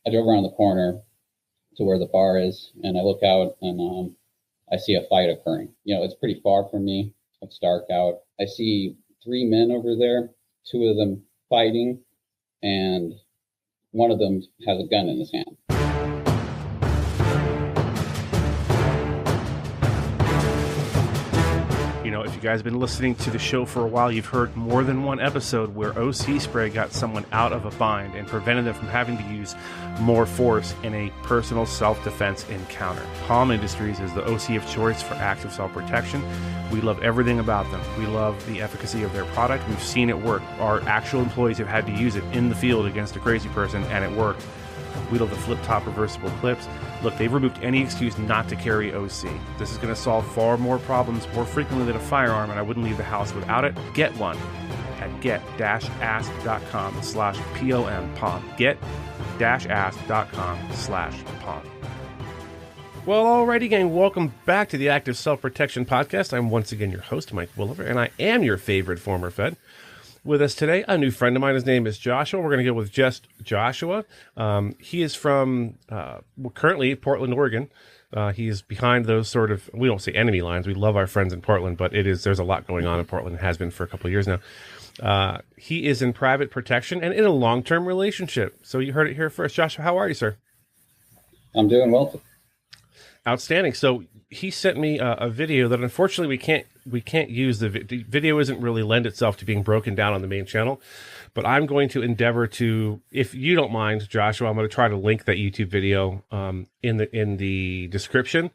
I drove around the corner to where the bar is, and I look out, and I see a fight occurring. It's pretty far from me. It's dark out. I see three men over there, two of them fighting, and one of them has a gun in his hand. If you guys have been listening to the show for a while, you've heard more than one episode where OC Spray got someone out of a bind and prevented them from having to use more force in a personal self-defense encounter. Palm Industries is the OC of choice for active self-protection. We love everything about them. We love the efficacy of their product. We've seen it work. Our actual employees have had to use it in the field against a crazy person, and it worked. We love the flip-top reversible clips. Look, they've removed any excuse not to carry OC. This is going to solve far more problems more frequently than a firearm, and I wouldn't leave the house without it. Get one at get-ask.com/POM. Get-ask.com/POM. Well, alrighty, gang. Welcome back to the Active Self-Protection Podcast. I'm once again your host, Mike Williver, and I am your favorite former Fed. With us today, a new friend of mine. His name is Joshua. We're going to go with just Joshua. He is from currently Portland, Oregon. He is behind those sort of, we don't say enemy lines. We love our friends in Portland, but there's a lot going on in Portland. It has been for a couple of years now. He is in private protection and in a long-term relationship. So you heard it here first. Joshua, how are you, sir? I'm doing well. Outstanding. So he sent me a video that unfortunately we can't use. The video isn't really lend itself to being broken down on the main channel, but I'm going to endeavor to, if you don't mind, Joshua, I'm going to try to link that YouTube video in the description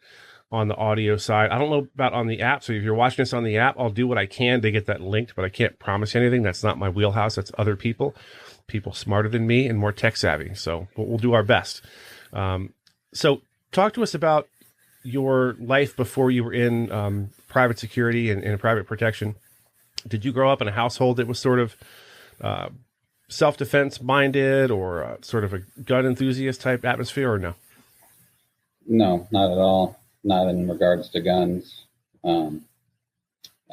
on the audio side. I don't know about on the app, so if you're watching this on the app, I'll do what I can to get that linked, but I can't promise anything. That's not my wheelhouse. That's other people smarter than me and more tech savvy. So we'll do our best. So talk to us about your life before you were in private security and in private protection. Did you grow up in a household that was sort of self-defense minded or sort of a gun enthusiast type atmosphere, or no? No, not at all. Not in regards to guns. I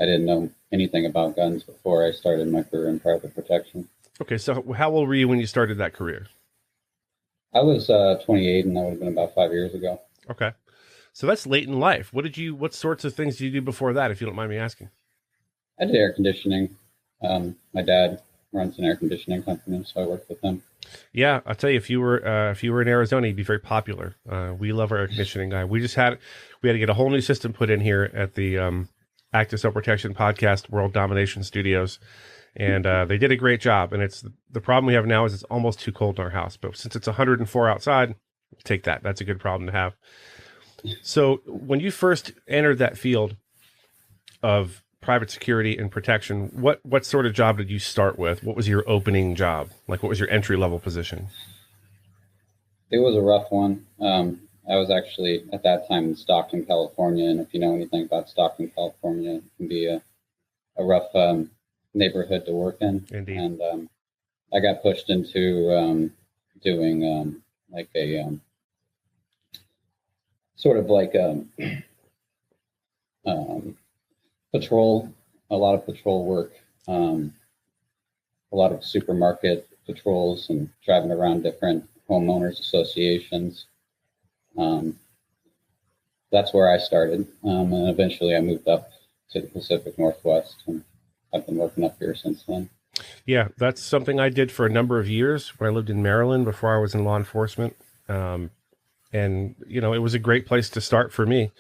didn't know anything about guns before I started my career in private protection. Okay, so how old were you when you started that career? I was 28, and that would have been about 5 years ago. Okay. So that's late in life. What sorts of things did you do before that, if you don't mind me asking? I did air conditioning. My dad runs an air conditioning company, so I worked with him. Yeah, I'll tell you, if you were in Arizona, you'd be very popular. We love our air conditioning guy. We had to get a whole new system put in here at the Active Self-Protection Podcast World Domination Studios, and they did a great job. And the problem we have now is it's almost too cold in our house. But since it's 104 outside, take that. That's a good problem to have. So when you first entered that field of private security and protection, what sort of job did you start with? What was your opening job? Like, what was your entry level position? It was a rough one. I was actually at that time in Stockton, California. And if you know anything about Stockton, California, it can be a rough neighborhood to work in. Indeed. And I got pushed into doing like a sort of like patrol, a lot of patrol work, a lot of supermarket patrols and driving around different homeowners associations. That's where I started. And eventually I moved up to the Pacific Northwest, and I've been working up here since then. Yeah, that's something I did for a number of years when I lived in Maryland before I was in law enforcement. And, it was a great place to start for me.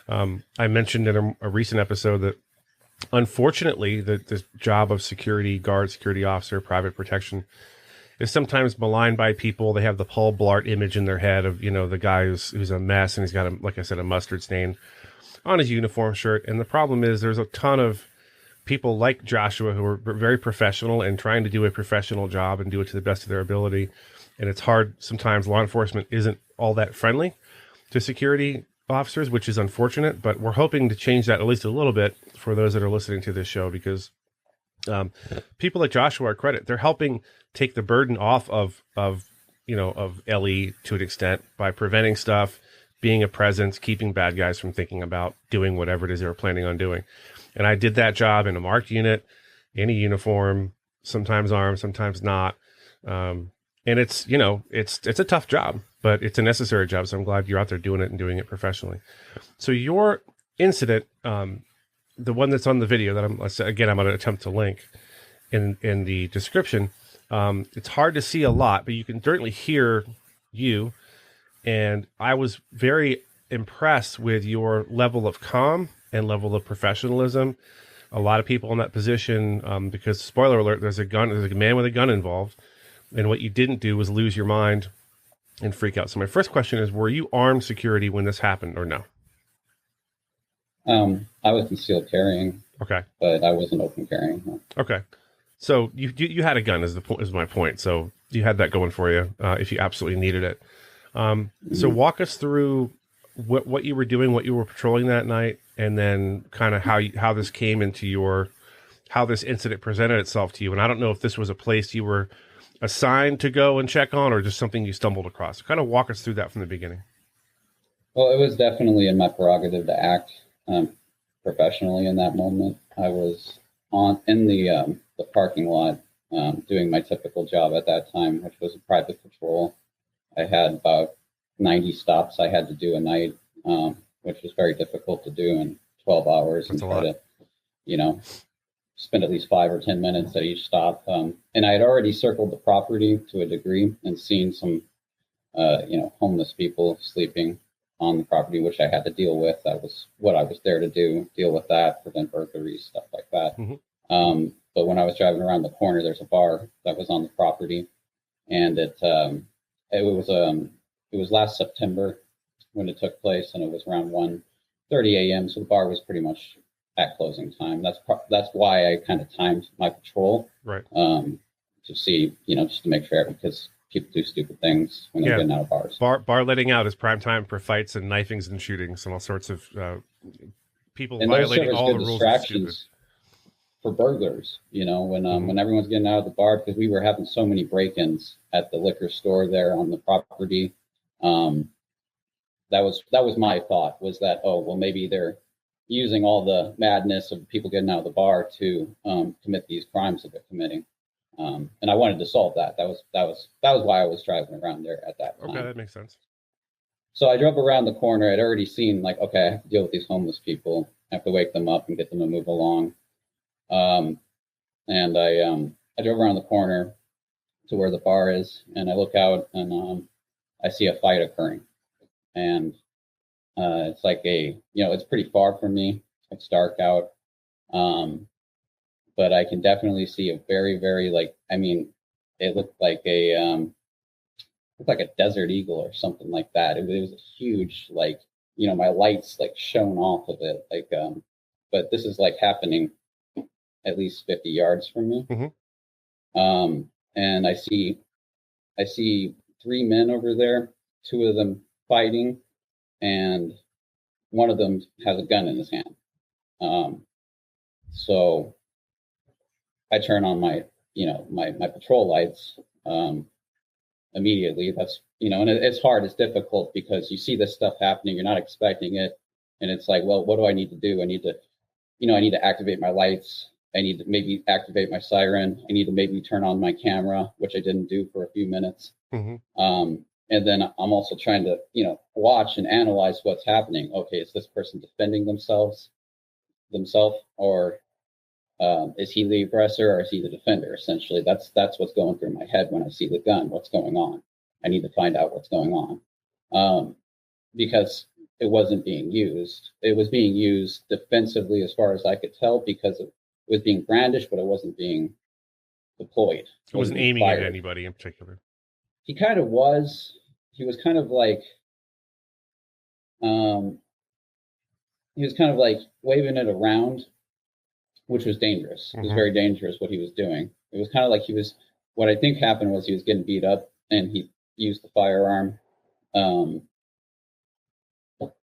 I mentioned in a recent episode that, unfortunately, the job of security guard, security officer, private protection is sometimes maligned by people. They have the Paul Blart image in their head of, the guy who's a mess, and he's got, like I said, a mustard stain on his uniform shirt. And the problem is there's a ton of people like Joshua who are very professional and trying to do a professional job and do it to the best of their ability. And it's hard. Sometimes law enforcement isn't all that friendly to security officers, which is unfortunate, but we're hoping to change that at least a little bit for those that are listening to this show, because people like Joshua are credit. They're helping take the burden off of LE to an extent by preventing stuff, being a presence, keeping bad guys from thinking about doing whatever it is they were planning on doing. And I did that job in a marked unit, in a uniform, sometimes armed, sometimes not. And it's, you know, it's a tough job, but it's a necessary job. So I'm glad you're out there doing it and doing it professionally. So your incident, the one that's on the video that I'm going to attempt to link in the description. It's hard to see a lot, but you can certainly hear you. And I was very impressed with your level of calm and level of professionalism. A lot of people in that position, because spoiler alert, there's a man with a gun involved. And what you didn't do was lose your mind and freak out. So my first question is, were you armed security when this happened or no? I was concealed carrying. Okay. But I wasn't open carrying. No. Okay. So you had a gun is my point. So you had that going for you if you absolutely needed it. So walk us through what you were doing, what you were patrolling that night, and then kind of how this came into how this incident presented itself to you. And I don't know if this was a place you were assigned to go and check on or just something you stumbled across. Kind of walk us through that from the beginning. Well, it was definitely in my prerogative to act professionally in that moment. I was in the parking lot doing my typical job at that time, which was a private patrol. I had about 90 stops I had to do a night, which was very difficult to do in 12 hours. That's and try to, spend at least 5 or 10 minutes at each stop. And I had already circled the property to a degree and seen some, homeless people sleeping on the property, which I had to deal with. That was what I was there to do, deal with that, prevent burglaries, stuff like that. Mm-hmm. But when I was driving around the corner, there's a bar that was on the property, and it was last September when it took place, and it was around 1:30 a.m. So the bar was pretty much at closing time. That's why I kind of timed my patrol, right? To see, just to make sure, because people do stupid things when they're getting out of bars. Bar letting out is prime time for fights and knifings and shootings and all sorts of people and violating those all the rules. Distractions for burglars, when everyone's getting out of the bar, because we were having so many break-ins at the liquor store there on the property. That was my thought, was that, maybe they're using all the madness of people getting out of the bar to commit these crimes that they're committing. And I wanted to solve that. That was why I was driving around there at that time. Okay, that makes sense. So I drove around the corner. I'd already seen, okay, I have to deal with these homeless people. I have to wake them up and get them to move along. And I drove around the corner to where the bar is, and I look out, and I see a fight occurring. And it's like it's pretty far from me. It's dark out. But I can definitely see a very, very, it looked like a desert eagle or something like that. It was a huge, my lights shone off of it. But this is happening at least 50 yards from me. Mm-hmm. And I see 3 men over there, 2 of them fighting, and one of them has a gun in his hand. So I turn on my patrol lights immediately. That's, and it's hard, it's difficult because you see this stuff happening, you're not expecting it. And it's like, well, what do I need to do? I need to activate my lights. I need to maybe activate my siren. I need to maybe turn on my camera, which I didn't do for a few minutes. Mm-hmm. And then I'm also trying to, watch and analyze what's happening. Okay, is this person defending themselves, or is he the aggressor, or is he the defender? Essentially, that's what's going through my head when I see the gun. What's going on? I need to find out what's going on, because it wasn't being used. It was being used defensively, as far as I could tell, because it was being brandished, but it wasn't being deployed. It wasn't aiming fired at anybody in particular. He kind of was. He was kind of waving it around, which was dangerous. Mm-hmm. It was very dangerous what he was doing. It was kind of like what I think happened was he was getting beat up, and he used the firearm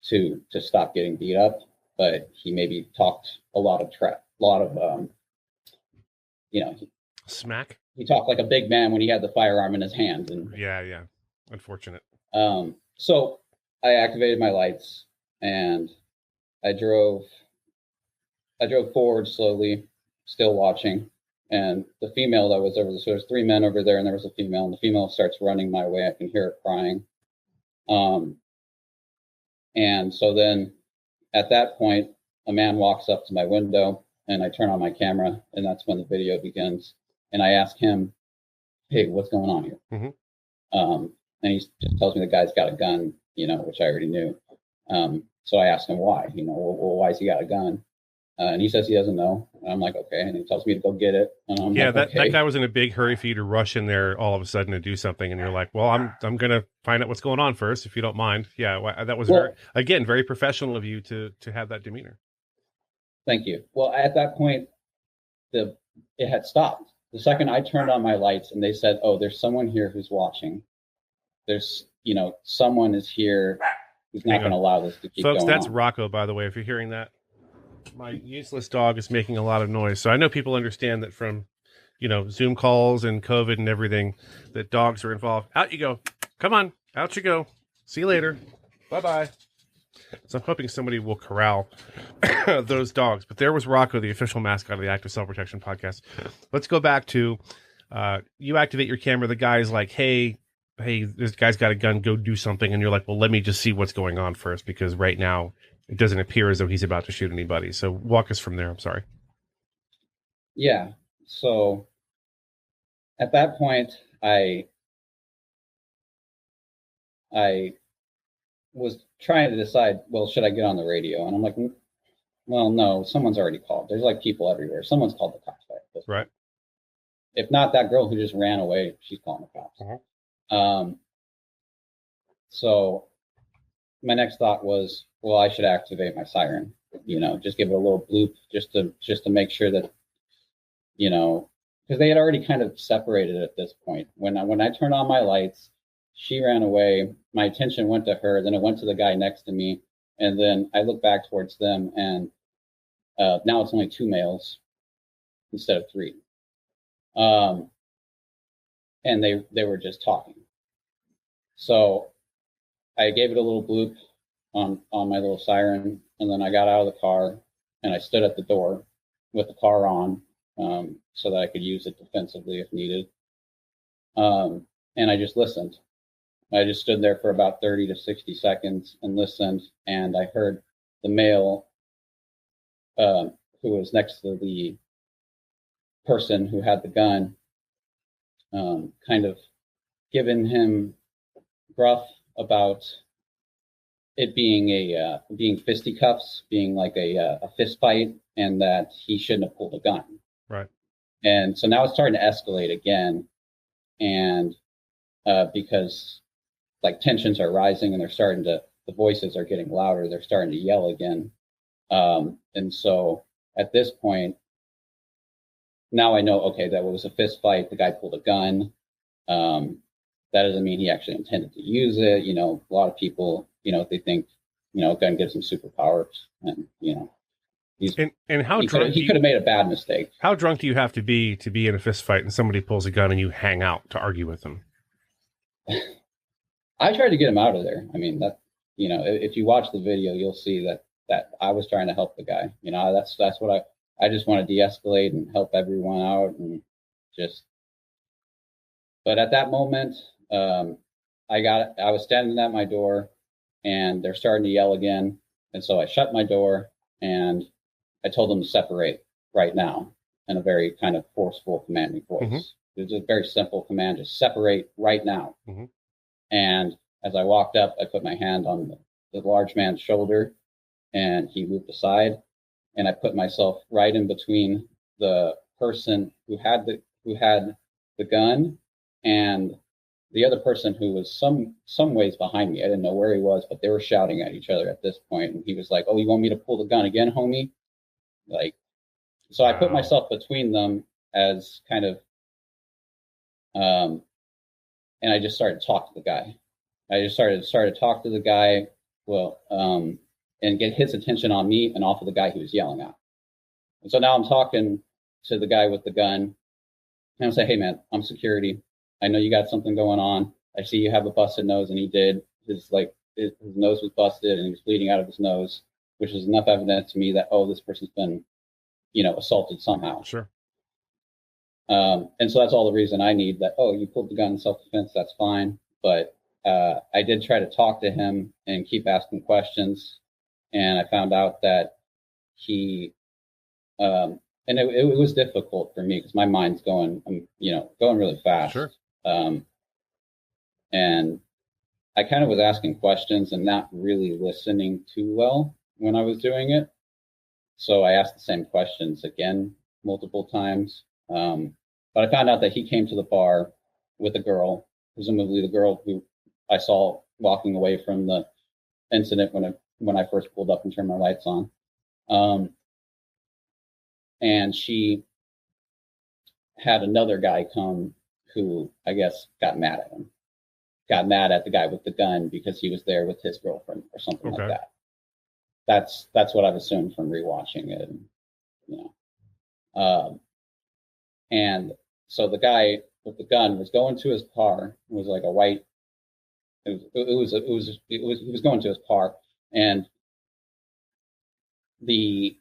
to stop getting beat up. But he maybe talked a lot of smack. He talked like a big man when he had the firearm in his hand. And yeah, unfortunate. So I activated my lights, and I drove forward slowly, still watching. And the female that was over there, so there's three men over there, and there was a female, and the female starts running my way. I can hear her crying. And so then at that point, a man walks up to my window, and I turn on my camera, and that's when the video begins. And I ask him, "Hey, what's going on here?" And he just tells me the guy's got a gun, which I already knew. So I asked him why, well, why's he got a gun? And he says he doesn't know. And I'm like, okay. And he tells me to go get it. And I'm like, that guy was in a big hurry for you to rush in there all of a sudden and do something. And you're like, well, I'm going to find out what's going on first, if you don't mind. Yeah, that was very professional of you to have that demeanor. Thank you. Well, at that point, it had stopped. The second I turned on my lights and they said, oh, there's someone here who's watching. There's, someone is here who's not going to allow this to keep going on. Folks, that's Rocco, by the way, if you're hearing that. My useless dog is making a lot of noise. So I know people understand that from, Zoom calls and COVID and everything, that dogs are involved. Out you go. Come on. Out you go. See you later. Bye-bye. So I'm hoping somebody will corral those dogs. But there was Rocco, the official mascot of the Active Self-Protection Podcast. Let's go back to you activate your camera. The guy's like, hey, this guy's got a gun. Go do something. And you're like, well, let me just see what's going on first, because right now it doesn't appear as though he's about to shoot anybody. So walk us from there. I'm sorry. Yeah. So at that point, I was trying to decide, well, should I get on the radio? And I'm like, well, no, someone's already called. There's like people everywhere. Someone's called the cops. Right. If not that girl who just ran away, she's calling the cops. So my next thought was, well, I should activate my siren, just give it a little bloop just to make sure that, because they had already kind of separated at this point. When I turned on my lights, she ran away. My attention went to her. Then it went to the guy next to me. And then I looked back towards them, and now it's only two males instead of three. And they were just talking. So I gave it a little bloop on my little siren, and then I got out of the car and I stood at the door with the car on, so that I could use it defensively if needed. And I just listened. I just stood there for about 30 to 60 seconds and listened, and I heard the male who was next to the person who had the gun kind of giving him gruff about it being being fisticuffs, being like a fist fight, and that he shouldn't have pulled a gun. Right. And so now it's starting to escalate again, and because like tensions are rising and the voices are getting louder, they're starting to yell again. And so at this point, now I know, okay, that was a fist fight. The guy pulled a gun. That doesn't mean he actually intended to use it. A lot of people, they think, a gun gives them superpowers, and how drunk he could have made a bad mistake. How drunk do you have to be in a fist fight and somebody pulls a gun and you hang out to argue with them? I tried to get him out of there. I mean, that, if you watch the video, you'll see that I was trying to help the guy. That's what I just want to de-escalate and help everyone out, and but at that moment, I was standing at my door, and they're starting to yell again. And so I shut my door and I told them to separate right now in a very kind of forceful, commanding voice. Mm-hmm. It was a very simple command, just separate right now. Mm-hmm. And as I walked up, I put my hand on the large man's shoulder, and he moved aside, and I put myself right in between the person who had the gun and the other person who was some ways behind me. I didn't know where he was, but they were shouting at each other at this point. And he was like, "Oh, you want me to pull the gun again, homie?" So I put myself between them as kind of, and I just started to talk to the guy. I just started to talk to the guy, and get his attention on me and off of the guy he was yelling at. And so now I'm talking to the guy with the gun, and I'm saying, "Hey man, I'm security. I know you got something going on. I see you have a busted nose," and he did. His nose was busted and he was bleeding out of his nose, which is enough evidence to me that, oh, this person's been, assaulted somehow. Sure. And so that's all the reason I need that. Oh, you pulled the gun in self-defense. That's fine. But I did try to talk to him and keep asking questions. And I found out that he, and it was difficult for me because my mind's going, going really fast. Sure. And I kind of was asking questions and not really listening too well when I was doing it. So I asked the same questions again multiple times. But I found out that he came to the bar with a girl, presumably the girl who I saw walking away from the incident when I first pulled up and turned my lights on. And she had another guy come who I guess got mad at him, got mad at the guy with the gun because he was there with his girlfriend or something like that. That's what I've assumed from rewatching it. And so the guy with the gun was going to his car. It was like a white. He was going to his car, and the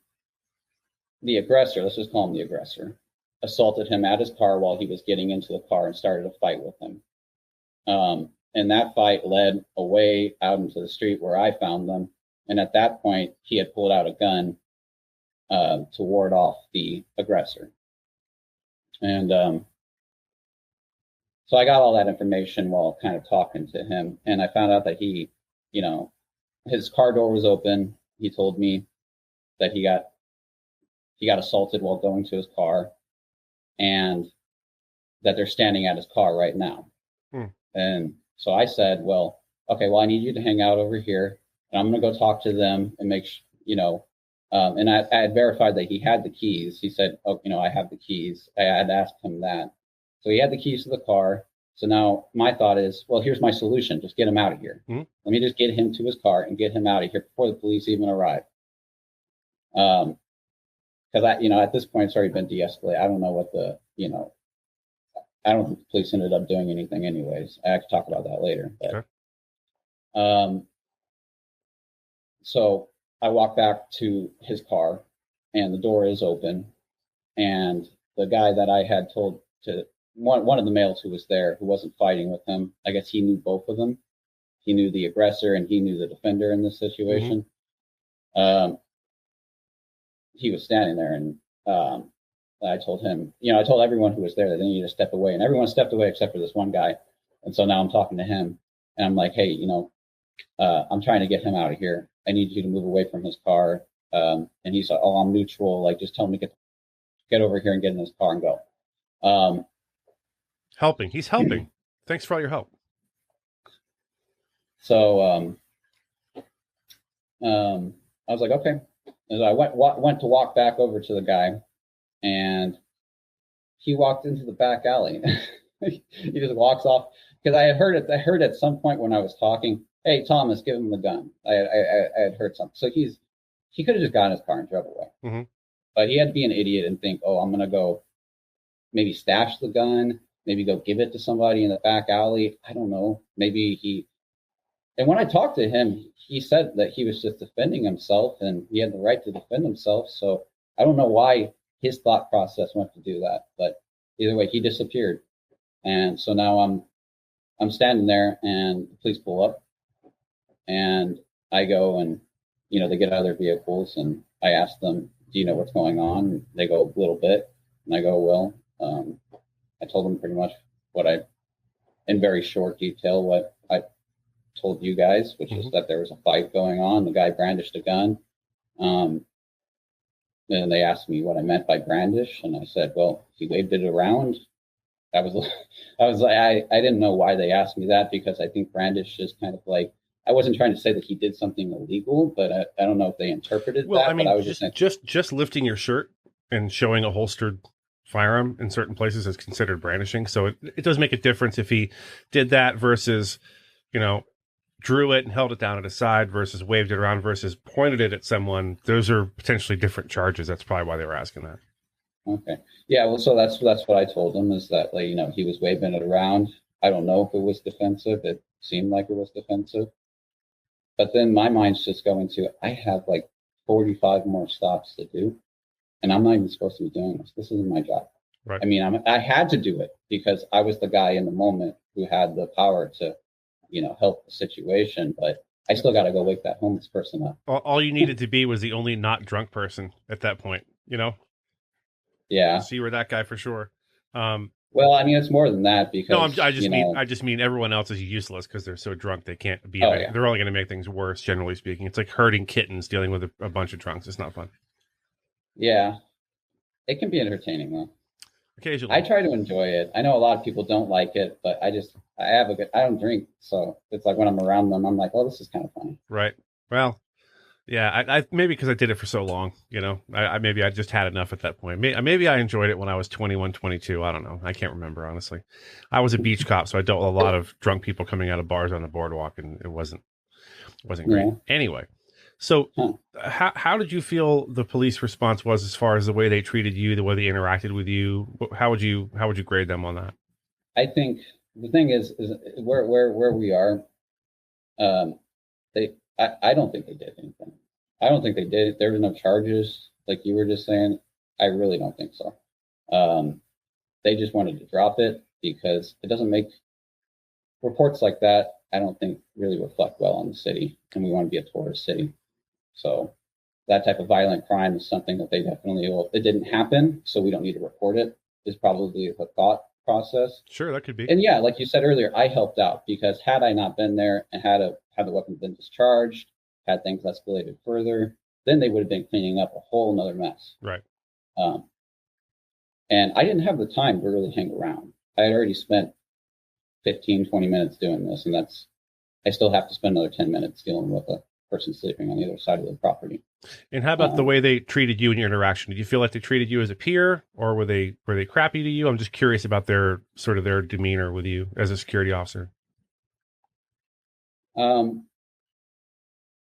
aggressor, let's just call him the aggressor, assaulted him at his car while he was getting into the car and started a fight with him. And that fight led away out into the street where I found them. And at that point, he had pulled out a gun to ward off the aggressor. And so I got all that information while kind of talking to him. And I found out that he, his car door was open. He told me that he got assaulted while going to his car, and that they're standing at his car right now. And so I said, well, okay, well, I need you to hang out over here, and I'm going to go talk to them and make sure, and I had verified that he had the keys. He said, oh, I have the keys. I had asked him that. So he had the keys to the car. So now my thought is, well, here's my solution. Just get him out of here. Let me just get him to his car and get him out of here before the police even arrive. Because at this point it's already been de-escalated. I don't know what I don't think the police ended up doing anything anyways. I have to talk about that later. But, okay. So I walk back to his car, and the door is open, and the guy that I had told to one of the males who was there, who wasn't fighting with him, I guess he knew both of them. He knew the aggressor and he knew the defender in this situation. He was standing there, and I told him, I told everyone who was there that they needed to step away, and everyone stepped away except for this one guy. And so now I'm talking to him, and I'm like, hey, I'm trying to get him out of here. I need you to move away from his car. And he's like, oh, I'm neutral. Like, just tell him to get over here and get in his car and go. Helping. He's helping. Thanks for all your help. So I was like, okay. And so I went to walk back over to the guy, and he walked into the back alley. He just walks off, because I heard at some point when I was talking, hey, Thomas, give him the gun. I had heard something. So he could have just gotten his car and drove away. But he had to be an idiot and think, oh, I'm going to go maybe stash the gun, maybe go give it to somebody in the back alley. I don't know. And when I talked to him, he said that he was just defending himself and he had the right to defend himself. So I don't know why his thought process went to do that. But either way, he disappeared. And so now I'm standing there, and the police pull up, and I go, and they get out of their vehicles, and I ask them, do you know what's going on? And they go, a little bit. And I go, well, I told them pretty much in very short detail, what I told you guys, which is that there was a fight going on. The guy brandished a gun. And they asked me what I meant by brandish, and I said, well, he waved it around. I was like, I didn't know why they asked me that, because I think brandish is kind of like, I wasn't trying to say that he did something illegal, but I don't know if they interpreted that. I mean, but I was just lifting your shirt and showing a holstered firearm in certain places is considered brandishing. So it does make a difference if he did that versus, drew it and held it down at his side versus waved it around versus pointed it at someone. Those are potentially different charges. That's probably why they were asking that. Okay. Yeah. Well, so that's what I told him, is that, like, he was waving it around. I don't know if it was defensive. It seemed like it was defensive. But then my mind's just going to, I have like 45 more stops to do, and I'm not even supposed to be doing this. This isn't my job. Right. I mean, I had to do it because I was the guy in the moment who had the power to, help the situation. But I still got to go wake that homeless person up. All you needed to be was the only not drunk person at that point, Yeah. So you were that guy for sure. Um, Well, I mean, it's more than that no, because, I just mean everyone else is useless because they're so drunk they can't be of oh any. yeah, They're only going to make things worse, generally speaking. It's like herding kittens dealing with a bunch of drunks. It's not fun. yeah, it can be entertaining though. I Occasionally, try to enjoy it. I know a lot of people don't like it, but I don't drink. So it's like when I'm around them, I'm like, oh, this is kind of funny. right? Well, yeah, I maybe because I did it for so long, maybe I just had enough at that point. Maybe I enjoyed it when I was 21, 22. I don't know. I can't remember, honestly. I was a beach cop, so I dealt with a lot of drunk people coming out of bars on the boardwalk, and it wasn't great. Yeah. Anyway, so Huh. how did you feel the police response was as far as the way they treated you, the way they interacted with you? How would you grade them on that? I think the thing is where we are. Um, I don't think they did anything. I don't think they did. There were no charges, like you were just saying. I really don't think so. Um, they just wanted to drop it because it doesn't make reports like that. I don't think really reflect well on the city, and we want to be a tourist city. So that type of violent crime is something that they definitely will. It didn't happen, so we don't need to report it. Is probably the thought process. Sure, that could be. And yeah, like you said earlier, I helped out because had I not been there and had the weapon been discharged, had things escalated further, then they would have been cleaning up a whole nother mess. Right. Um, and I didn't have the time to really hang around. I had already spent 15, 20 minutes doing this, and I still have to spend another 10 minutes dealing with a person sleeping on the other side of the property. And how about the way they treated you in your interaction? Did you feel like they treated you as a peer, or were they crappy to you? I'm just curious about their demeanor with you as a security officer. Um,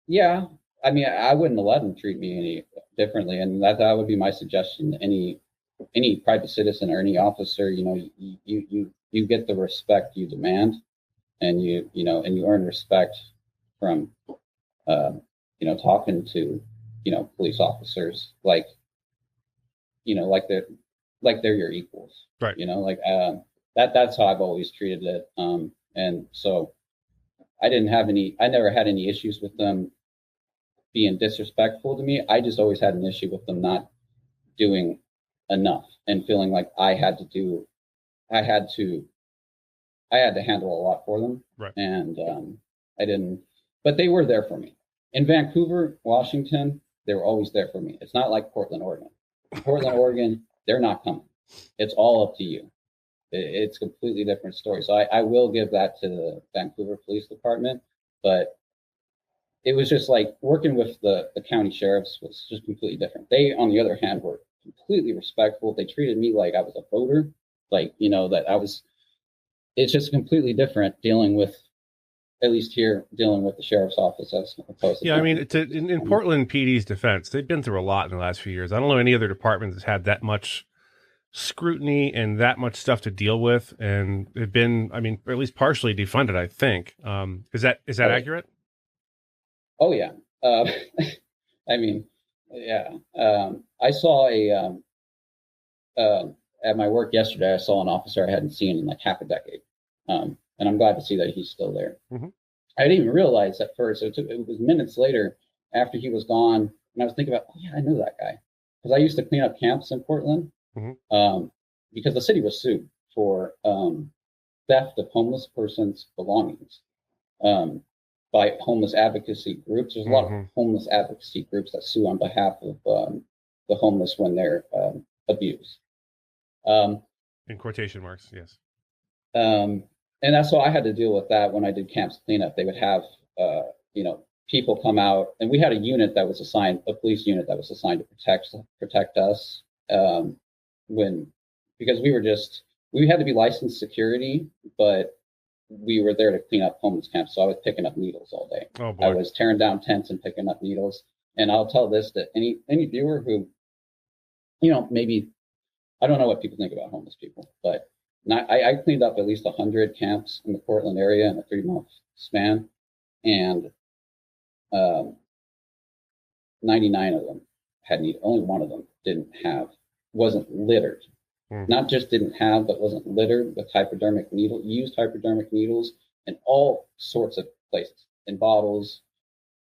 yeah, I mean, I wouldn't have let them treat me any differently, and that would be my suggestion. Any private citizen or any officer, you get the respect you demand, and you earn respect from uh, talking to police officers like they're your equals. Right. That's how I've always treated it. And so I never had any issues with them being disrespectful to me. I just always had an issue with them not doing enough and feeling like I had to handle a lot for them. Right. And I didn't, but they were there for me. In Vancouver, Washington, they were always there for me. It's not like Portland, Oregon. Portland, Oregon, they're not coming. It's all up to you. It's a completely different story. So I will give that to the Vancouver Police Department, but it was just like working with the county sheriffs was just completely different. They, on the other hand, were completely respectful. They treated me like I was a voter, that I was. It's just completely different dealing with, at least here, dealing with the sheriff's office as opposed to. Yeah, I mean, in Portland PD's defense, they've been through a lot in the last few years. I don't know any other department that's had that much scrutiny and that much stuff to deal with, and they've been, I mean, at least partially defunded. I think. Is that accurate? Oh yeah. I mean, yeah. I saw at my work yesterday. I saw an officer I hadn't seen in like half a decade, and I'm glad to see that he's still there. Mm-hmm. I didn't even realize at first. It was minutes later after he was gone, and I was thinking about, oh yeah, I knew that guy because I used to clean up camps in Portland, because the city was sued for theft of homeless persons' belongings by homeless advocacy groups. There's a lot of homeless advocacy groups that sue on behalf of the homeless when they're abused. In quotation marks, yes. And that's why I had to deal with that when I did camps cleanup. They would have, people come out, and we had a police unit that was assigned to protect us because we had to be licensed security, but we were there to clean up homeless camps. So I was picking up needles all day. Oh boy. I was tearing down tents and picking up needles. And I'll tell this to any viewer who, maybe, I don't know what people think about homeless people, but I cleaned up at least 100 camps in the Portland area in a 3-month span, and 99 of them had needles. Only one of them wasn't littered. not just didn't have, but wasn't littered with used hypodermic needles in all sorts of places, in bottles,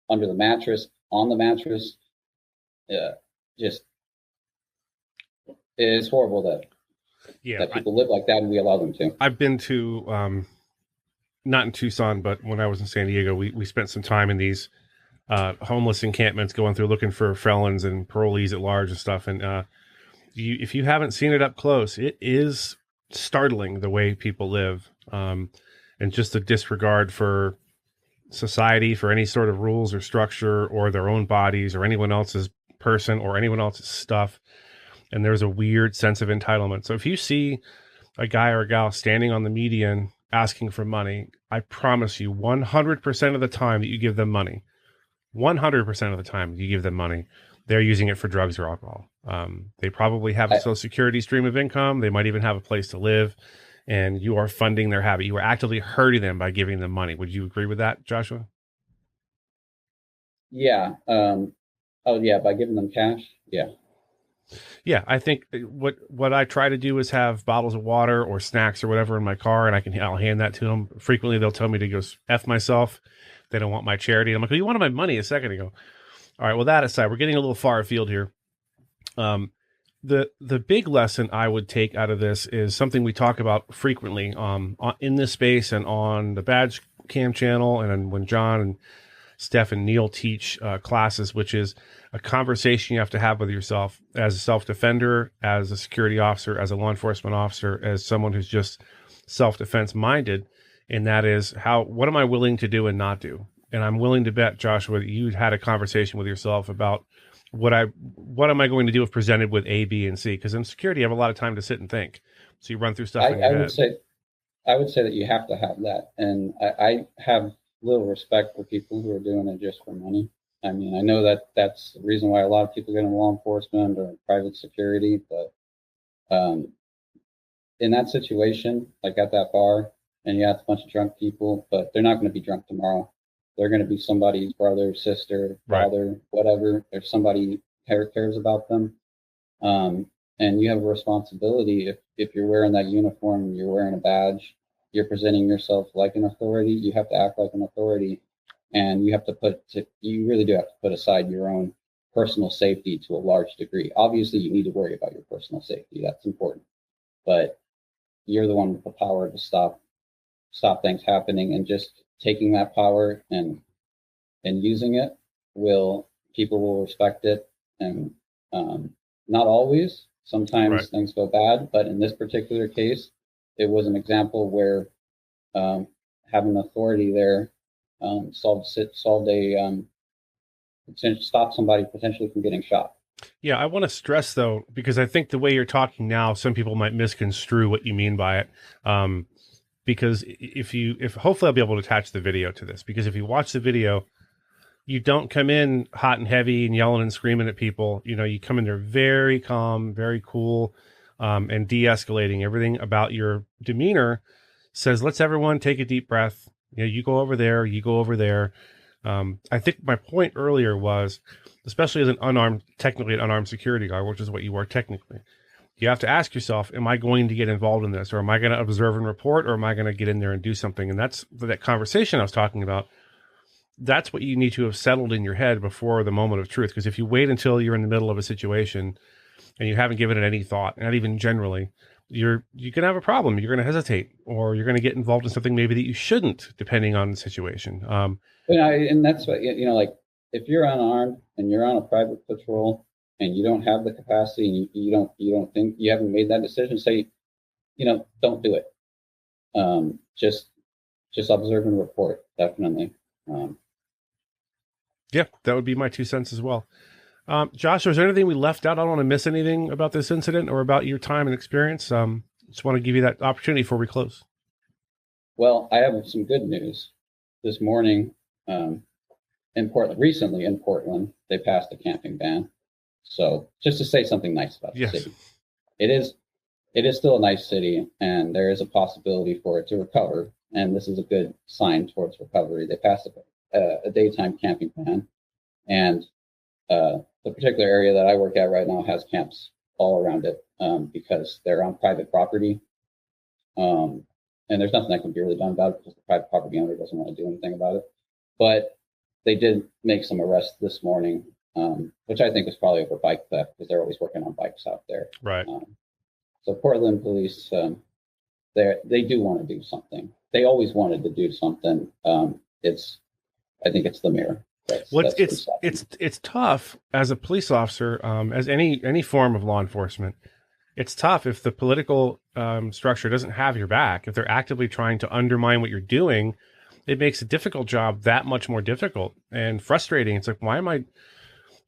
under the mattress, on the mattress. Just it's horrible that people live like that and we allow them to. I've been to not in Tucson, but when I was in San Diego, we spent some time in these homeless encampments, going through looking for felons and parolees at large and stuff. And if you haven't seen it up close, it is startling the way people live, and just the disregard for society, for any sort of rules or structure or their own bodies or anyone else's person or anyone else's stuff. And there's a weird sense of entitlement. So if you see a guy or a gal standing on the median asking for money, I promise you 100% of the time that you give them money, 100% of the time you give them money, they're using it for drugs or alcohol. They probably have a Social Security stream of income. They might even have a place to live, and you are funding their habit. You are actively hurting them by giving them money. Would you agree with that, Joshua? Yeah. By giving them cash. Yeah. Yeah, I think what I try to do is have bottles of water or snacks or whatever in my car, and I'll hand that to them. Frequently, they'll tell me to go F myself. They don't want my charity. I'm like, well, you wanted my money a second ago. All right, well, that aside, we're getting a little far afield here. The big lesson I would take out of this is something we talk about frequently in this space and on the Badge Cam channel, and when John and Steph and Neil teach classes, which is a conversation you have to have with yourself as a self-defender, as a security officer, as a law enforcement officer, as someone who's just self-defense minded. And that is, what am I willing to do and not do? And I'm willing to bet, Joshua, that you had a conversation with yourself about what am I going to do if presented with A, B, and C? Because in security, you have a lot of time to sit and think. So you run through stuff in your head. I would say that you have to have that. And I have little respect for people who are doing it just for money. I mean, I know that that's the reason why a lot of people get into law enforcement or private security, but in that situation, like at that bar, and you have a bunch of drunk people, but they're not going to be drunk tomorrow. They're going to be somebody's brother, sister, father, right, whatever. There's somebody who cares about them. And you have a responsibility. If you're wearing that uniform, you're wearing a badge, you're presenting yourself like an authority, you have to act like an authority. And you really do have to put aside your own personal safety to a large degree. Obviously, you need to worry about your personal safety. That's important. But you're the one with the power to stop things happening, and just taking that power and using it, people will respect it. And not always. Sometimes right, things go bad, but in this particular case, it was an example where having authority there stopped somebody potentially from getting shot. Yeah, I want to stress though, because I think the way you're talking now, some people might misconstrue what you mean by it. Because if hopefully I'll be able to attach the video to this, because if you watch the video, you don't come in hot and heavy and yelling and screaming at people. You come in there very calm, very cool, and de-escalating. Everything about your demeanor says, let's everyone take a deep breath. You go over there, you go over there. I think my point earlier was, especially as technically an unarmed security guard, which is what you are technically, you have to ask yourself, am I going to get involved in this, or am I going to observe and report, or am I going to get in there and do something? And that's that conversation I was talking about. That's what you need to have settled in your head before the moment of truth. Because if you wait until you're in the middle of a situation and you haven't given it any thought, not even generally, you're going to have a problem. You're going to hesitate, or you're going to get involved in something maybe that you shouldn't, depending on the situation. And that's what, like if you're unarmed and you're on a private patrol and you don't have the capacity and you don't think, you haven't made that decision, say, don't do it. Just observe and report. Definitely. Yeah, that would be my 2 cents as well. Josh, is there anything we left out? I don't want to miss anything about this incident or about your time and experience. Just want to give you that opportunity before we close. Well, I have some good news. This morning, recently in Portland, they passed a camping ban. So just to say something nice about the city, it is still a nice city, and there is a possibility for it to recover. And this is a good sign towards recovery. They passed a daytime camping ban, and the particular area that I work at right now has camps all around it because they're on private property. And there's nothing that can be really done about it because the private property owner doesn't want to do anything about it. But they did make some arrests this morning, which I think was probably over bike theft because they're always working on bikes out there. Right. So Portland police, they do want to do something. They always wanted to do something. I think it's the mayor. It's tough as a police officer, as any form of law enforcement. It's tough if the political structure doesn't have your back. If they're actively trying to undermine what you're doing, it makes a difficult job that much more difficult and frustrating. It's like, why am I?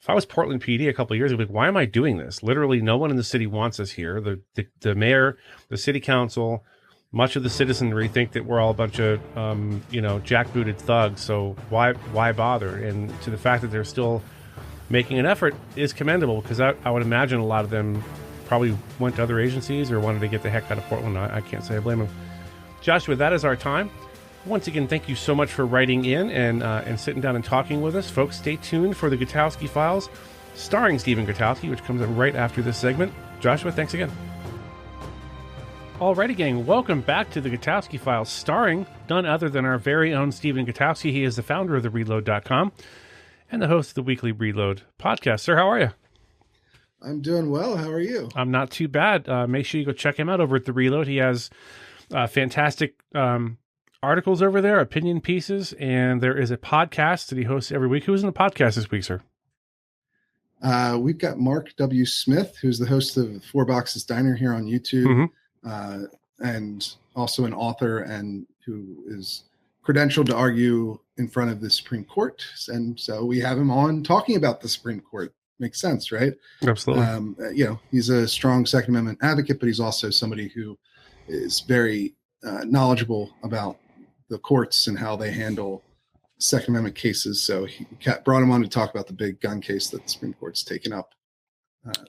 If I was Portland PD a couple of years ago, like, why am I doing this? Literally, no one in the city wants us here. The mayor, the city council, much of the citizenry think that we're all a bunch of jackbooted thugs. So why bother? And to the fact that they're still making an effort is commendable, because I would imagine a lot of them probably went to other agencies or wanted to get the heck out of Portland. I can't say I blame them. Joshua, that is our time. Once again, thank you so much for writing in and sitting down and talking with us. Folks, stay tuned for the Gutowski Files, starring Stephen Gutowski, which comes up right after this segment. Joshua, thanks again. Alrighty, gang, welcome back to the Gutowski Files, starring none other than our very own Stephen Gutowski. He is the founder of TheReload.com and the host of the Weekly Reload podcast. Sir, how are you? I'm doing well. How are you? I'm not too bad. Make sure you go check him out over at The Reload. He has fantastic articles over there, opinion pieces, and there is a podcast that he hosts every week. Who's in the podcast this week, sir? We've got Mark W. Smith, who's the host of Four Boxes Diner here on YouTube, and also an author and who is credentialed to argue in front of the Supreme Court. And so we have him on talking about the Supreme Court. Makes sense, right? Absolutely. He's a strong Second Amendment advocate, but he's also somebody who is very knowledgeable about the courts and how they handle Second Amendment cases. So he brought him on to talk about the big gun case that the Supreme Court's taken up.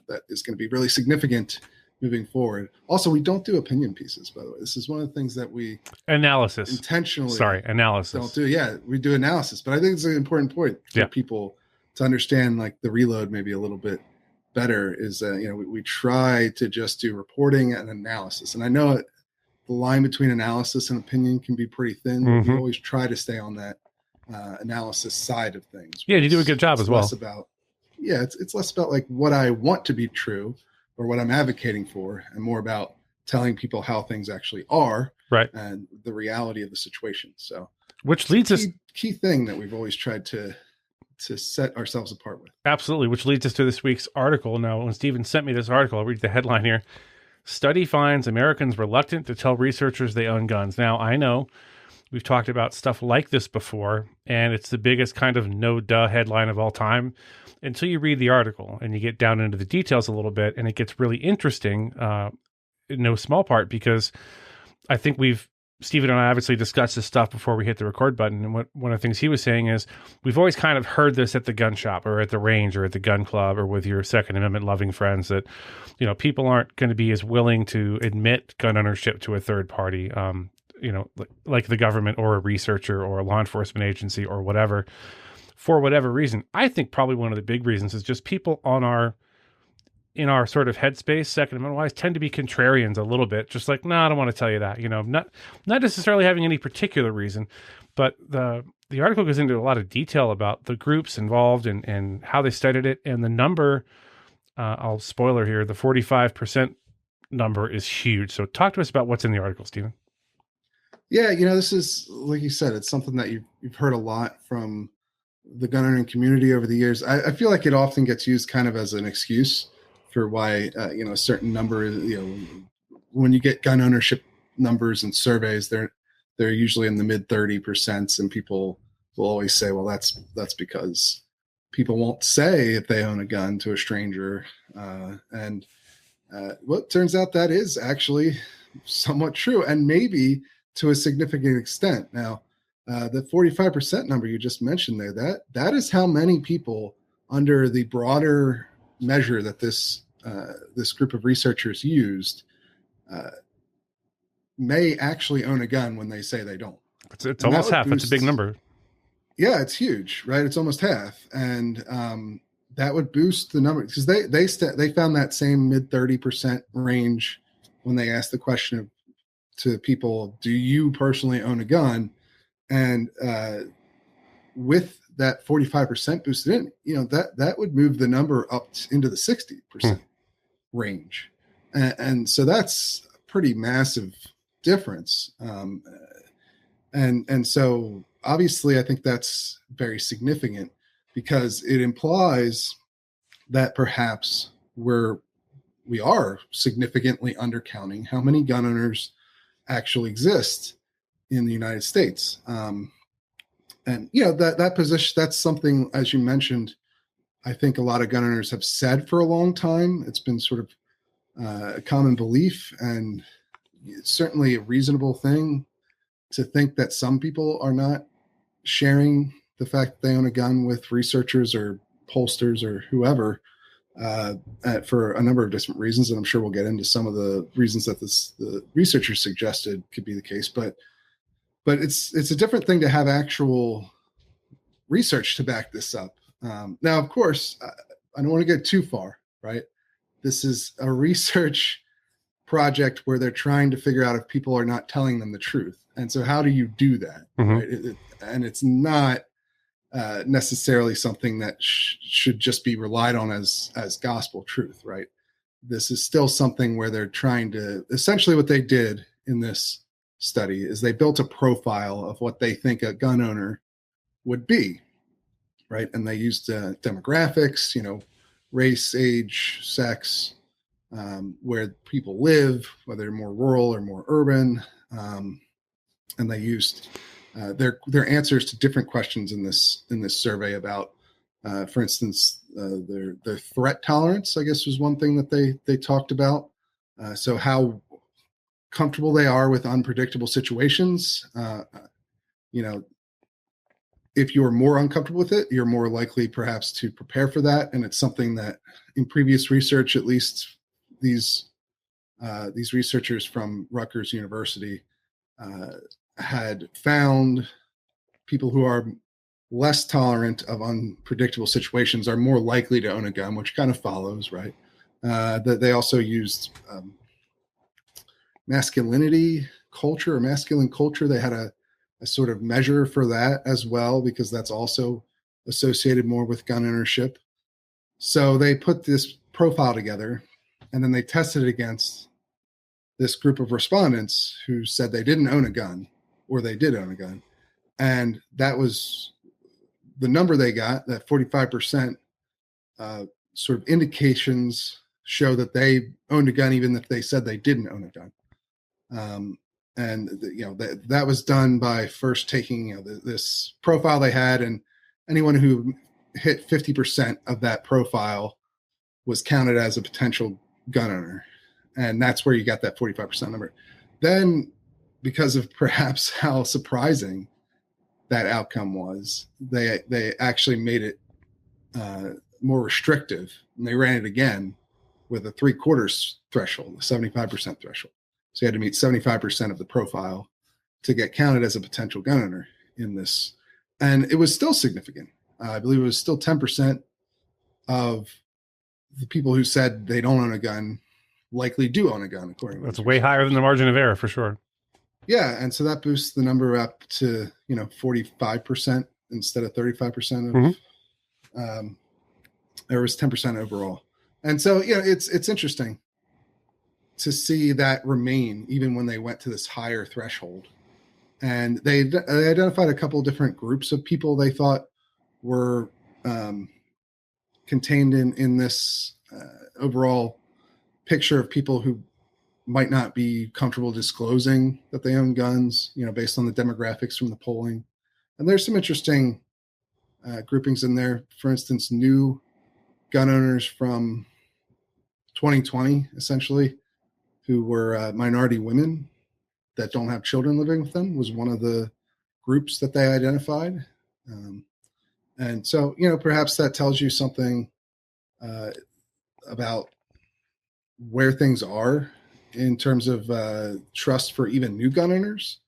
That is going to be really significant moving forward. Also, we don't do opinion pieces, by the way. This is one of the things that we intentionally don't do. Yeah, we do analysis, but I think it's an important point for people to understand, like the Reload maybe a little bit better is we try to just do reporting and analysis. And I know the line between analysis and opinion can be pretty thin. But we always try to stay on that analysis side of things. Yeah, you do a good job as well. It's less about like what I want to be true or what I'm advocating for, and more about telling people how things actually are, right, and the reality of the situation. So, which leads us key thing that we've always tried to set ourselves apart with. Absolutely, which leads us to this week's article. Now, when Stephen sent me this article, I'll read the headline here. Study finds Americans reluctant to tell researchers they own guns. Now, I know we've talked about stuff like this before, and it's the biggest kind of no-duh headline of all time until you read the article and you get down into the details a little bit, and it gets really interesting, in no small part because I think Stephen and I obviously discussed this stuff before we hit the record button. And one of the things he was saying is we've always kind of heard this at the gun shop or at the range or at the gun club or with your Second Amendment loving friends that, people aren't going to be as willing to admit gun ownership to a third party, like the government or a researcher or a law enforcement agency or whatever, for whatever reason. I think probably one of the big reasons is just people in our sort of headspace, Second Amendment wise, tend to be contrarians a little bit. Just like, no, I don't want to tell you that, not necessarily having any particular reason, but the article goes into a lot of detail about the groups involved and how they studied it. And the number, I'll spoiler here, the 45% number is huge. So talk to us about what's in the article, Stephen. Yeah. This is, like you said, it's something that you've heard a lot from the gun owning community over the years. I feel like it often gets used kind of as an excuse for why, a certain number, when you get gun ownership numbers and surveys, they're usually in the mid 30%. And people will always say, well, that's because people won't say if they own a gun to a stranger. And it turns out that is actually somewhat true, and maybe to a significant extent. Now, the 45% number you just mentioned there, that is how many people under the broader measure that this group of researchers used may actually own a gun when they say they don't. It's almost half. That's a big number. Yeah, it's huge, right? It's almost half. And that would boost the number, because they found that same mid 30% range when they asked the question to people, do you personally own a gun? And with that 45% boosted in, that would move the number up into the 60% range. And so that's a pretty massive difference. And so obviously I think that's very significant, because it implies that perhaps we are significantly undercounting how many gun owners actually exist in the United States. And that position, that's something, as you mentioned, I think a lot of gun owners have said for a long time. It's been sort of a common belief, and it's certainly a reasonable thing to think that some people are not sharing the fact that they own a gun with researchers or pollsters or whoever, for a number of different reasons. And I'm sure we'll get into some of the reasons that the researchers suggested could be the case, but it's a different thing to have actual research to back this up. Now, of course, I don't want to get too far, right? This is a research project where they're trying to figure out if people are not telling them the truth. And so how do you do that? Mm-hmm. Right? And it's not necessarily something that should just be relied on as gospel truth, right? This is still something where they're trying to, essentially what they did in this study is they built a profile of what they think a gun owner would be, right? And they used demographics, race, age, sex, where people live, whether they're more rural or more urban, and they used their answers to different questions in this survey about, for instance, their threat tolerance, I guess, was one thing that they talked about. So how comfortable they are with unpredictable situations. If you're more uncomfortable with it, you're more likely perhaps to prepare for that. And it's something that in previous research, at least these researchers from Rutgers University had found people who are less tolerant of unpredictable situations are more likely to own a gun, which kind of follows, right? That they also used masculinity culture or masculine culture. They had a sort of measure for that as well, because that's also associated more with gun ownership. So they put this profile together, and then they tested it against this group of respondents who said they didn't own a gun or they did own a gun. And that was the number they got, that 45% sort of indications show that they owned a gun, even if they said they didn't own a gun. And that was done by first taking this profile they had, and anyone who hit 50% of that profile was counted as a potential gun owner. And that's where you got that 45% number. Then, because of perhaps how surprising that outcome was, they actually made it more restrictive, and they ran it again with a 3/4 threshold, a 75% threshold. So you had to meet 75% of the profile to get counted as a potential gun owner in this. And it was still significant. I believe it was still 10% of the people who said they don't own a gun likely do own a gun, according to That's way higher than the margin of error for sure. Yeah. And so that boosts the number up to, 45% instead of 35% of, there was 10% overall. And so, it's interesting to see that remain even when they went to this higher threshold. And they identified a couple of different groups of people they thought were contained in this overall picture of people who might not be comfortable disclosing that they own guns, based on the demographics from the polling. And there's some interesting groupings in there. For instance, new gun owners from 2020, essentially, who were minority women that don't have children living with them, was one of the groups that they identified. And so, perhaps that tells you something about where things are in terms of trust for even new gun owners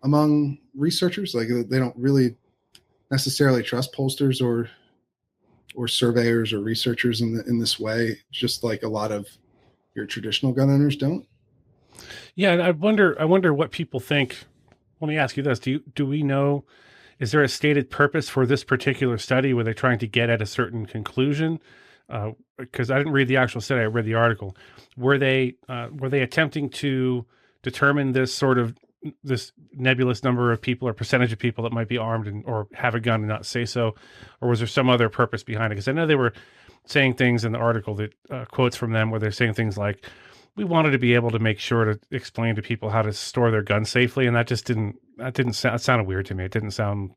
among researchers. Like, they don't really necessarily trust pollsters or or surveyors or researchers in this way, just like a lot of your traditional gun owners don't. Yeah, and I wonder what people think. Let me ask you this: do we know? Is there a stated purpose for this particular study? Were they trying to get at a certain conclusion? Because I didn't read the actual study; I read the article. Were they attempting to determine this nebulous number of people or percentage of people that might be armed or have a gun and not say so, or was there some other purpose behind it? Because I know they were saying things in the article that quotes from them where they're saying things like, "We wanted to be able to make sure to explain to people how to store their guns safely," and that sounded weird to me. It didn't sound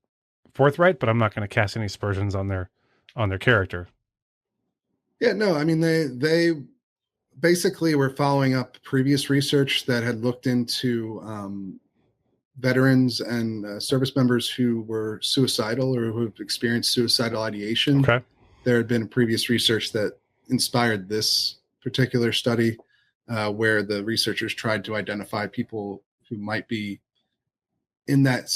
forthright, but I'm not going to cast any aspersions on their character. Yeah, no, I mean they basically were following up previous research that had looked into veterans and service members who were suicidal or who have experienced suicidal ideation. Okay. There had been previous research that inspired this particular study where the researchers tried to identify people who might be in that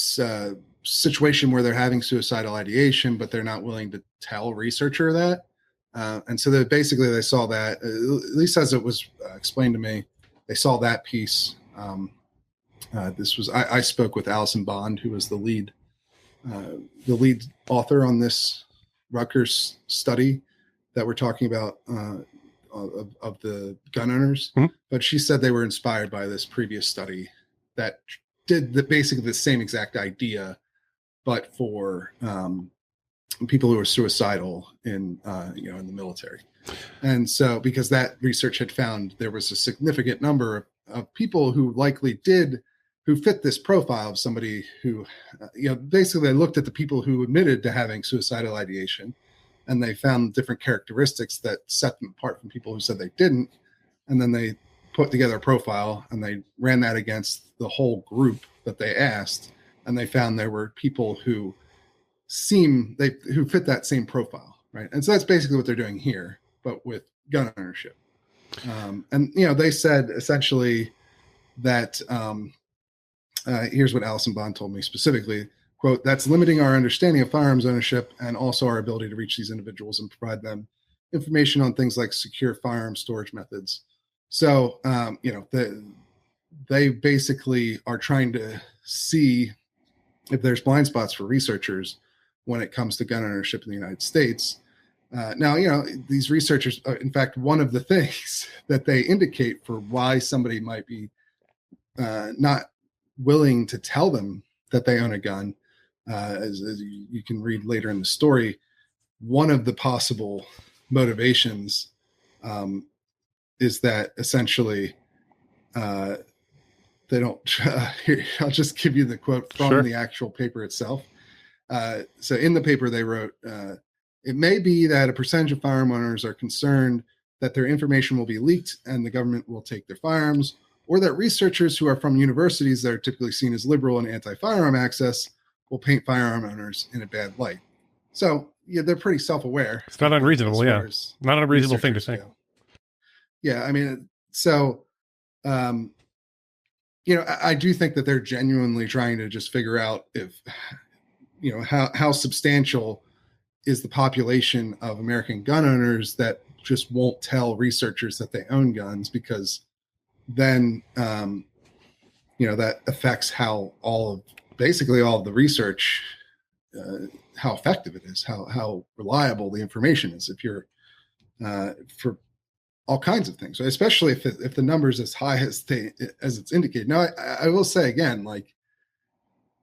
situation where they're having suicidal ideation, but they're not willing to tell a researcher that. And so they saw that, at least as it was explained to me, they saw that piece. I spoke with Allison Bond, who was the lead author on this Rutgers study that we're talking about of the gun owners. Mm-hmm. But she said they were inspired by this previous study that did basically the same exact idea, but for people who are suicidal in the military. And so because that research had found there was a significant number of people who fit this profile of somebody who, basically they looked at the people who admitted to having suicidal ideation, and they found different characteristics that set them apart from people who said they didn't. And then they put together a profile and they ran that against the whole group that they asked. And they found there were people who fit that same profile, right? And so that's basically what they're doing here, but with gun ownership. And they said essentially that here's what Allison Bond told me specifically, quote, "That's limiting our understanding of firearms ownership and also our ability to reach these individuals and provide them information on things like secure firearm storage methods." So, they basically are trying to see if there's blind spots for researchers when it comes to gun ownership in the United States. Now, these researchers, in fact, one of the things that they indicate for why somebody might be not willing to tell them that they own a gun, as you can read later in the story, one of the possible motivations is that essentially they don't. Here, I'll just give you the quote from the actual paper itself. So in the paper they wrote, "It may be that a percentage of firearm owners are concerned that their information will be leaked and the government will take their firearms, or that researchers who are from universities that are typically seen as liberal and anti-firearm access will paint firearm owners in a bad light." So they're pretty self-aware. It's not unreasonable, not an unreasonable thing to think. Yeah, I mean, so I do think that they're genuinely trying to just figure out if how substantial is the population of American gun owners that just won't tell researchers that they own guns, because then that affects how basically all of the research, how effective it is, how reliable the information is, if you're for all kinds of things, right? Especially if the number's as high as it's indicated. Now, I will say again, like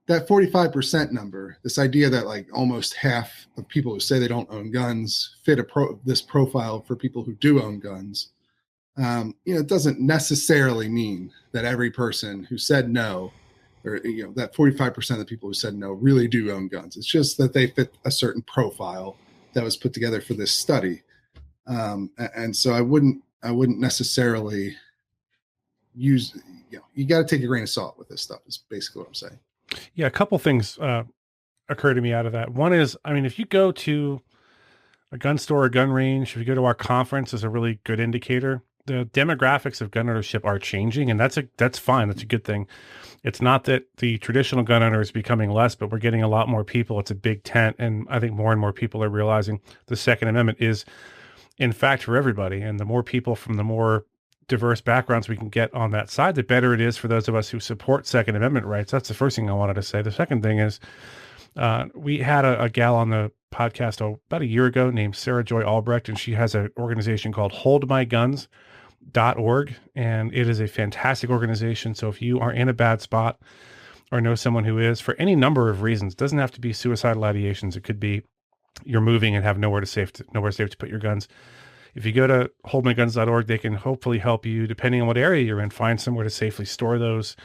that 45% number, this idea that like almost half of people who say they don't own guns fit this profile for people who do own guns. It doesn't necessarily mean that every person who said no, or that 45% of the people who said no really do own guns. It's just that they fit a certain profile that was put together for this study. And so I wouldn't necessarily use, you got to take a grain of salt with this stuff is basically what I'm saying. Yeah. A couple things occur to me out of that. One is, I mean, if you go to a gun store, a gun range, if you go to our conference, is a really good indicator. the demographics of gun ownership are changing, and that's fine. That's a good thing. It's not that the traditional gun owner is becoming less, but we're getting a lot more people. It's a big tent, and I think more and more people are realizing the Second Amendment is, in fact, for everybody. And the more people from the more diverse backgrounds we can get on that side, the better it is for those of us who support Second Amendment rights. That's the first thing I wanted to say. The second thing is, we had a gal on the podcast about a year ago named Sarah Joy Albrecht, and she has an organization called HoldMyGuns.org, and it is a fantastic organization. So if you are in a bad spot or know someone who is, for any number of reasons, it doesn't have to be suicidal ideations. It could be you're moving and have nowhere safe to put your guns. If you go to holdmyguns.org, they can hopefully help you, depending on what area you're in, find somewhere to safely store those,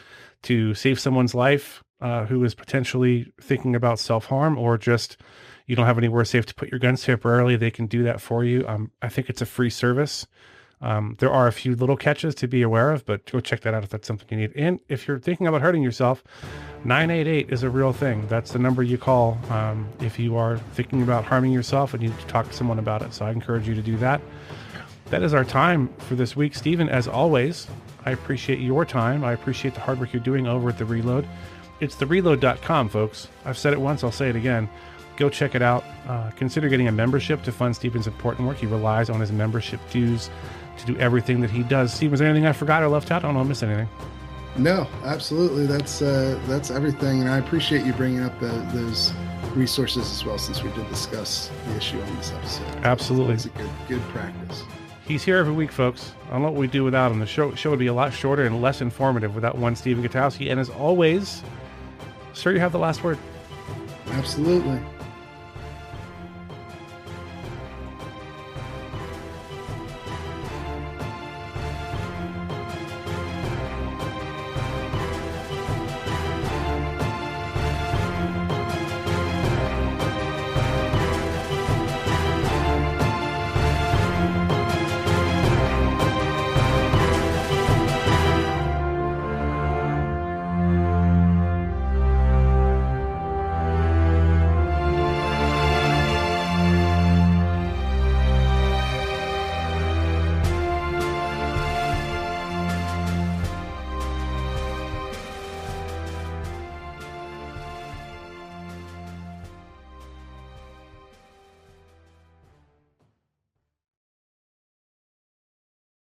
to save someone's life who is potentially thinking about self-harm, or just you don't have anywhere safe to put your guns temporarily. They can do that for you. I think it's a free service. There are a few little catches to be aware of, but go check that out if that's something you need. And if you're thinking about hurting yourself, 988 is a real thing. That's the number you call if you are thinking about harming yourself and you need to talk to someone about it. So I encourage you to do that. That is our time for this week. Stephen, as always, I appreciate your time. I appreciate the hard work you're doing over at The Reload. It's thereload.com, folks. I've said it once, I'll say it again. Go check it out. Consider getting a membership to fund Stephen's important work. He relies on his membership dues to do everything that he does. Steve, was there anything I forgot or left out? I don't know if I missed anything. No, absolutely. That's everything. And I appreciate you bringing up those resources as well, since we did discuss the issue on this episode. Absolutely. It's a good practice. He's here every week, folks. I don't know what we do without him. The show would be a lot shorter and less informative without one Stephen Gutowski. And as always, sir, you have the last word. Absolutely.